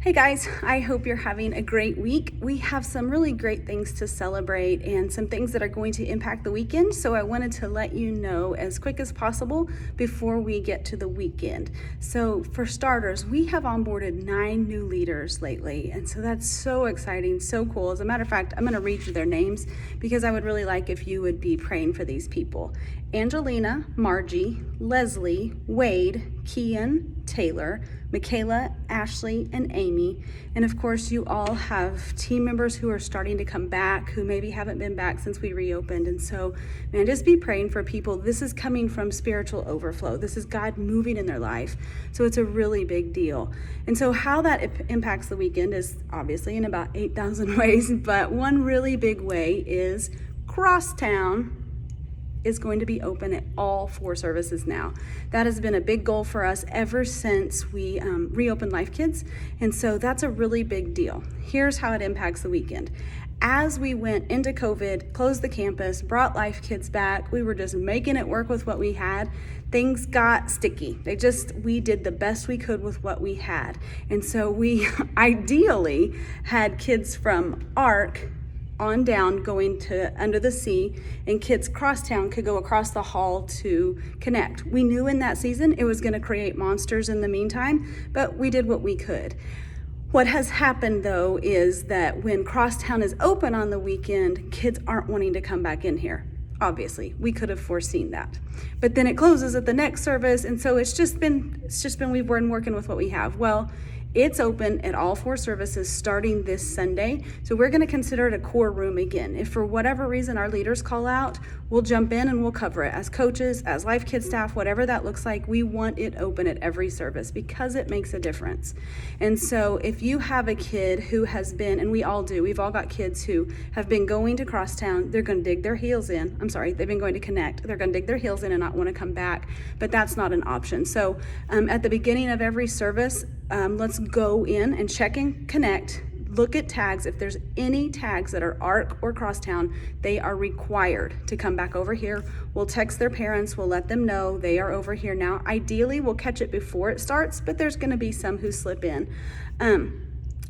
Hey guys, I hope you're having a great week. We have some really great things to celebrate and some things that are going to impact the weekend. So I wanted to let you know as quick as possible before we get to the weekend. So for starters, we have onboarded 9 new leaders lately. And so that's so exciting, so cool. As a matter of fact, I'm going to read you their names because I would really like if you would be praying for these people. Angelina, Margie, Leslie, Wade, Kian, Taylor, Michaela, Ashley, and Amy. And of course, you all have team members who are starting to come back, who maybe haven't been back since we reopened. And so, man, just be praying for people. This is coming from spiritual overflow. This is God moving in their life. So it's a really big deal. And so how that impacts the weekend is obviously in about 8,000 ways, but one really big way is Crosstown is going to be open at all 4 services now. That has been a big goal for us ever since we reopened Life Kids, and so that's a really big deal. Here's how it impacts the weekend. As we went into COVID, closed the campus, brought Life Kids back, we were just making it work with what we had. Things got sticky. We did the best we could with what we had. And so we ideally had kids from Ark on down going to Under the Sea, and kids Crosstown could go across the hall to Konnect. We knew in that season it was going to create monsters in the meantime, but we did what we could. What has happened though is that when Crosstown is open on the weekend, kids aren't wanting to come back in here. Obviously, we could have foreseen that. But then it closes at the next service, and so it's just been we've been working with what we have. Well, it's open at all 4 services starting this Sunday. So we're going to consider it a core room again. If for whatever reason our leaders call out, we'll jump in and we'll cover it. As coaches, as Life Kids staff, whatever that looks like, we want it open at every service because it makes a difference. And so if you have a kid who has been, and we all do, we've all got kids who have been going to Crosstown, they're going to dig their heels in. They've been going to Konnect. They're going to dig their heels in and not want to come back, but that's not an option. So at the beginning of every service, let's go in and check in Konnect, look at tags. If there's any tags that are Ark or Crosstown, they are required to come back over here. We'll text their parents, we'll let them know they are over here now. Ideally, we'll catch it before it starts, but there's gonna be some who slip in.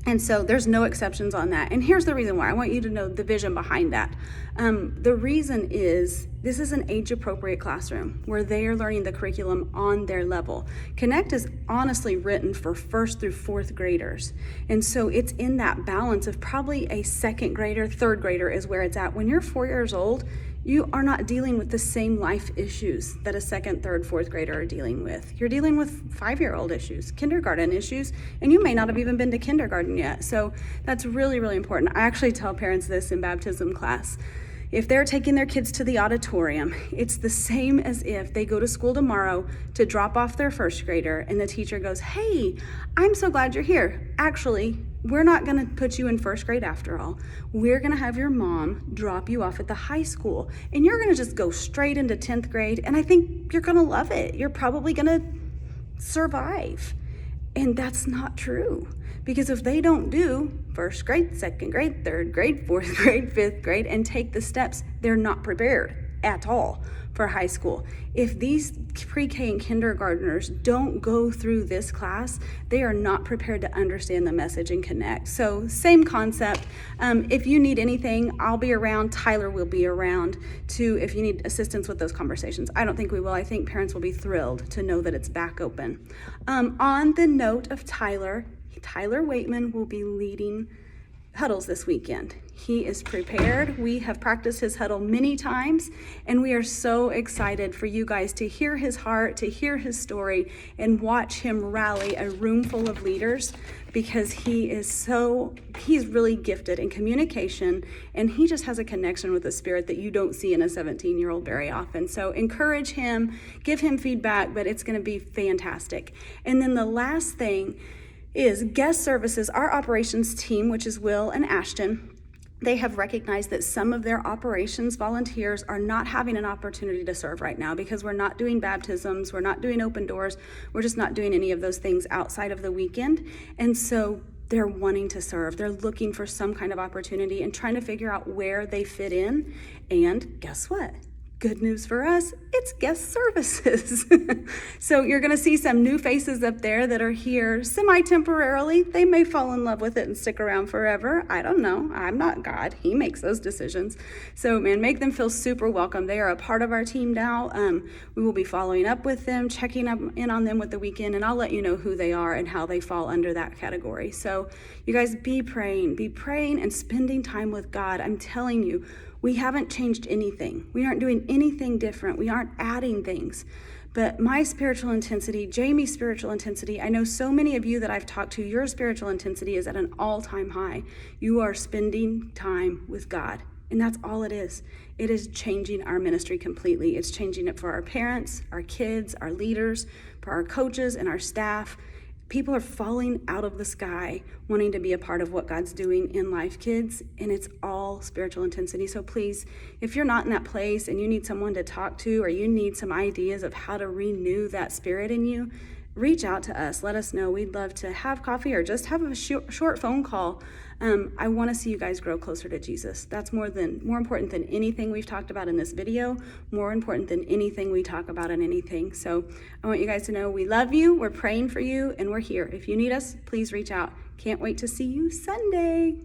And so there's no exceptions on that. And here's the reason why. I want you to know the vision behind that. The reason is this is an age-appropriate classroom where they are learning the curriculum on their level. Konnect is honestly written for 1st through 4th graders. And so it's in that balance of probably a 2nd grader, 3rd grader is where it's at. When you're 4 years old, you are not dealing with the same life issues that a 2nd, 3rd, 4th grader are dealing with. You're dealing with 5-year-old issues, kindergarten issues, and you may not have even been to kindergarten yet. So that's really, really important. I actually tell parents this in baptism class. If they're taking their kids to the auditorium, it's the same as if they go to school tomorrow to drop off their 1st grader and the teacher goes, "Hey, I'm so glad you're here. Actually, we're not gonna put you in 1st grade after all. We're gonna have your mom drop you off at the high school and you're gonna just go straight into 10th grade and I think you're gonna love it. You're probably gonna survive." And that's not true. Because if they don't do 1st grade, 2nd grade, 3rd grade, 4th grade, 5th grade, and take the steps, they're not prepared at all for high school. If these pre-K and kindergartners don't go through this class, they are not prepared to understand the message and connect. So same concept. If you need anything, I'll be around. Tyler will be around too if you need assistance with those conversations. I don't think we will. I think parents will be thrilled to know that it's back open. On the note of Tyler Waitman will be leading huddles this weekend. He is prepared. We have practiced his huddle many times, and we are so excited for you guys to hear his heart, to hear his story, and watch him rally a room full of leaders because he's really gifted in communication, and he just has a connection with the Spirit that you don't see in a 17-year-old very often. So encourage him, give him feedback, but it's going to be fantastic. And then the last thing is guest services. Our operations team, which is Will and Ashton, they have recognized that some of their operations volunteers are not having an opportunity to serve right now because we're not doing baptisms, we're not doing open doors, we're just not doing any of those things outside of the weekend. And so they're wanting to serve. They're looking for some kind of opportunity and trying to figure out where they fit in. And guess what? Good news for us, it's guest services. So you're going to see some new faces up there that are here semi-temporarily. They may fall in love with it and stick around forever. I don't know. I'm not God. He makes those decisions. So, man, make them feel super welcome. They are a part of our team now. We will be following up with them, checking up in on them with the weekend, and I'll let you know who they are and how they fall under that category. So you guys be praying and spending time with God. I'm telling you, we haven't changed anything. We aren't doing anything different. We aren't adding things. But my spiritual intensity, Jamie's spiritual intensity, I know so many of you that I've talked to, your spiritual intensity is at an all-time high. You are spending time with God, and that's all it is. It is changing our ministry completely. It's changing it for our parents, our kids, our leaders, for our coaches and our staff. People are falling out of the sky wanting to be a part of what God's doing in life, kids, and it's all spiritual intensity. So please, if you're not in that place and you need someone to talk to, or you need some ideas of how to renew that spirit in you, reach out to us. Let us know. We'd love to have coffee or just have a short phone call. I want to see you guys grow closer to Jesus. That's more important than anything we've talked about in this video, more important than anything we talk about in anything. So I want you guys to know we love you, we're praying for you, and we're here. If you need us, please reach out. Can't wait to see you Sunday.